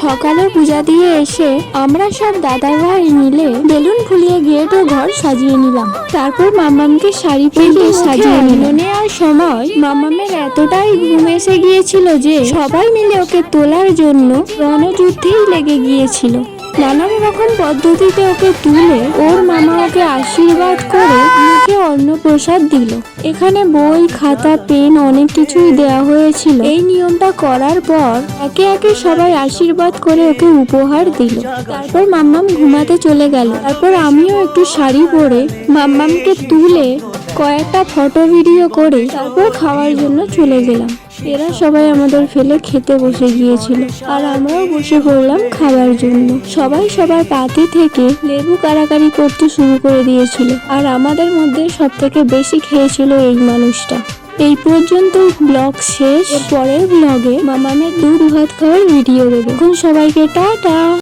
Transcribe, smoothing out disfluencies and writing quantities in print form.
সকালে পূজা দিয়ে এসে আমরা সব দাদা ভাই মিলে বেলুন ফুলিয়ে গেট ও ঘর সাজিয়ে নিলাম। তারপর মাম্মামকে শাড়ি পরিয়ে সাজিয়ে নেওয়ার সময় মাম্মামের এতটাই ঘুম এসে গিয়েছিল যে সবাই মিলে ওকে তোলার জন্য রণযুদ্ধেই লেগে গিয়েছিল। নানান রকম পদ্ধতিতে ওকে তুলে ওর মামা ওকে আশীর্বাদ করে মুখে অন্নপ্রসাদ দিল। এখানে বই, খাতা, পেন অনেক কিছুই দেয়া হয়েছিল। এই নিয়মটা করার পর একে একে সবাই আশীর্বাদ করে ওকে উপহার দিল। তারপর মাম্মাম ঘুমাতে চলে গেল। তারপর আমিও একটু শাড়ি পরে মাম্মামকে তুলে কয়েকটা ফটো ভিডিও করে তারপর খাওয়ার জন্য চলে গেলাম। এরা সবাই আমাদের ফেলে খেতে বসে গিয়েছিল আর আমরাও বসে পড়লাম খাবার জন্য। সবাই সবার পাতি থেকে লেবু কারাকারি করতে শুরু করে দিয়েছিল আর আমাদের মধ্যে সব থেকে বেশি খেয়েছিল এই মানুষটা। এই পর্যন্ত ব্লগ শেষ। পরের ব্লগে মামামের দুধ ভাত খাওয়ার ভিডিও দেবো। এখন সবাইকে টাটা।